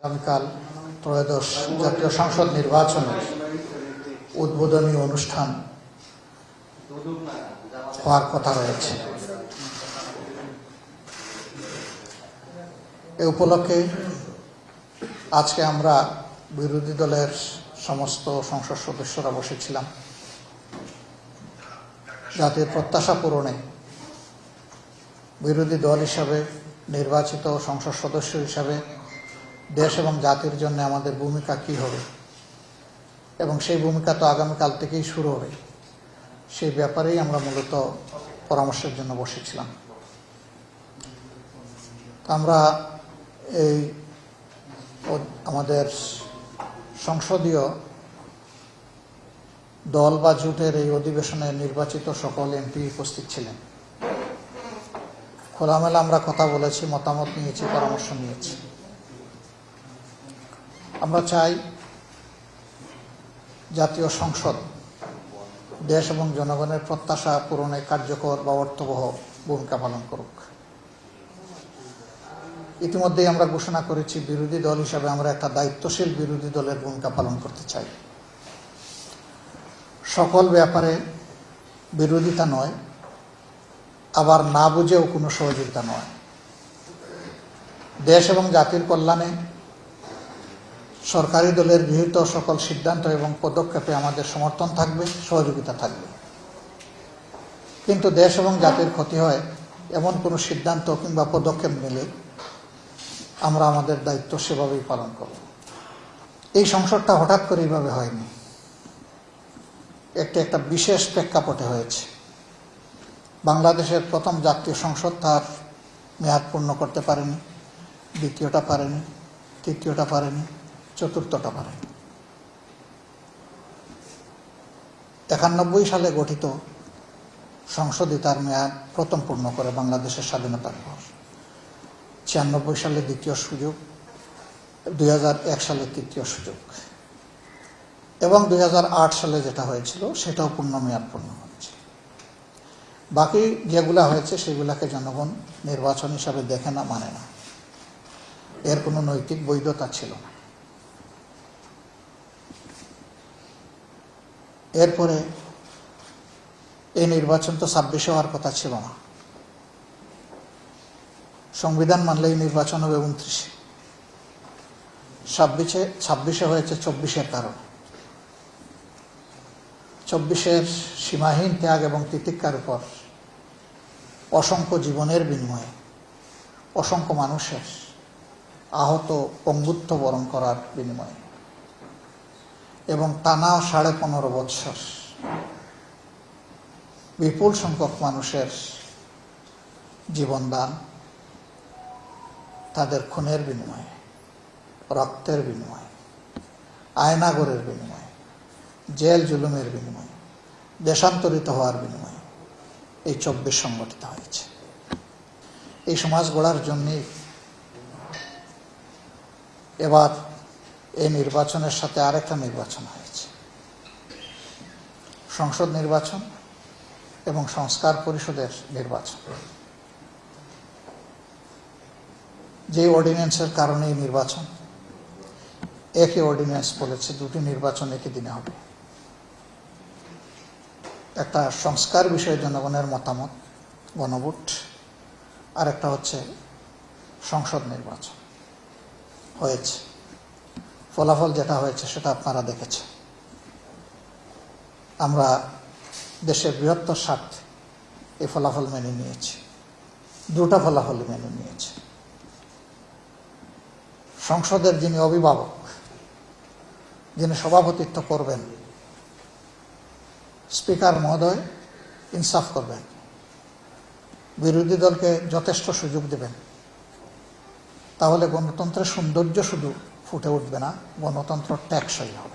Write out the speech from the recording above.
আগামীকাল ত্রয়োদশ জাতীয় সংসদ নির্বাচনের উদ্বোধনী অনুষ্ঠান হওয়ার কথা রয়েছে। এ উপলক্ষে আজকে আমরা বিরোধী দলের সমস্ত সংসদ সদস্যরা বসেছিলাম জাতির প্রত্যাশা পূরণে বিরোধী দল হিসাবে নির্বাচিত সংসদ সদস্য হিসাবে দেশ এবং জাতির জন্য আমাদের ভূমিকা কী হবে এবং সেই ভূমিকা তো আগামীকাল থেকেই শুরু হবে, সেই ব্যাপারেই আমরা মূলত পরামর্শের জন্য বসেছিলাম। আমরা এই আমাদের সংসদীয় দল বা জোটের এই অধিবেশনে নির্বাচিত সকল এমপি উপস্থিত ছিলেন। খোলামেলা আমরা কথা বলেছি, মতামত নিয়েছি, পরামর্শ নিয়েছি। আমরা চাই জাতীয় সংসদ দেশ এবং জনগণের প্রত্যাশা পূরণে কার্যকর বা অর্থবহ ভূমিকা পালন করুক। ইতিমধ্যেই আমরা ঘোষণা করেছি বিরোধী দল হিসাবে আমরা একটা দায়িত্বশীল বিরোধী দলের ভূমিকা পালন করতে চাই। সকল ব্যাপারে বিরোধিতা নয়, আবার না বুঝেও কোনো সহযোগিতা নয়। দেশ এবং জাতির কল্যাণে সরকারি দলের গৃহীত সকল সিদ্ধান্ত এবং পদক্ষেপে আমাদের সমর্থন থাকবে, সহযোগিতা থাকবে। কিন্তু দেশ এবং জাতির ক্ষতি হয় এমন কোনো সিদ্ধান্ত কিংবা পদক্ষেপ নিলে আমরা আমাদের দায়িত্ব সেভাবেই পালন করব। এই সংসদটা হঠাৎ করে এইভাবে হয়নি, একটা বিশেষ প্রেক্ষাপটে হয়েছে। বাংলাদেশের প্রথম জাতীয় সংসদ তার মেয়াদ পূর্ণ করতে পারেনি, দ্বিতীয়টা পারেনি, তৃতীয়টা পারেনি, চতুর্থটা পারেনি। 91 সালে গঠিত সংসদই তার মেয়াদ প্রথম পূর্ণ করে বাংলাদেশের স্বাধীনতার পর। 96 সালে দ্বিতীয় সুযোগ, 2001 সালে তৃতীয় সুযোগ এবং 2008 সালে যেটা হয়েছিল সেটাও পূর্ণ মেয়াদ পূর্ণ হয়েছে। বাকি যেগুলা হয়েছে সেগুলাকে জনগণ নির্বাচন হিসাবে দেখে না, মানে না। এর কোনো নৈতিক বৈধতা ছিল না। এরপরে এই নির্বাচন তো 26 হওয়ার কথা ছিল না। সংবিধান মানলে এই নির্বাচন হবে 29। 26 হয়েছে 24-এর কারণে। 24-এর সীমাহীন ত্যাগ এবং তিতিক্ষার উপর অসংখ্য জীবনের বিনিময়ে অসংখ্য মানুষের আহত পঙ্গুত্ব বরণ করার বিনিময়ে এবং টানা 15.5 বৎসর বিপুল সংখ্যক মানুষের জীবনদান, তাদের খুনের বিনিময়ে, রক্তের বিনিময়ে, আয়নাগরের বিনিময়ে, জেল জুলুমের বিনিময়ে, দেশান্তরিত হওয়ার বিনিময়ে এই 24 সংগঠিত হয়েছে। এই সমাজ গড়ার জন্যই এবার এই নির্বাচনের সাথে আরেকটা নির্বাচন হয়েছে, সংসদ নির্বাচন এবং সংস্কার পরিষদের নির্বাচন। যে অর্ডিন্যান্সের কারণে এই নির্বাচন, একই অর্ডিন্যান্স বলেছে দুটি নির্বাচন একই দিনে হবে। একটা সংস্কার বিষয়ে জনগণের মতামত, গণভোট, আর একটা হচ্ছে সংসদ নির্বাচন হয়েছে। ফলাফল যেটা হয়েছে সেটা আপনারা দেখেছেন। আমরা দেশের বৃহত্তর স্বার্থে এই ফলাফল মেনে নিয়েছি, দুটো ফলাফল মেনে নিয়েছি। সংসদের যিনি অভিভাবক, যিনি সভাপতিত্ব করবেন, স্পিকার মহোদয় ইনসাফ করবেন, বিরোধী দলকে যথেষ্ট সুযোগ দেবেন। তাহলে গণতন্ত্রের সৌন্দর্য শুধু ফুটে উঠবে না, গণতন্ত্র টেকসই হবে।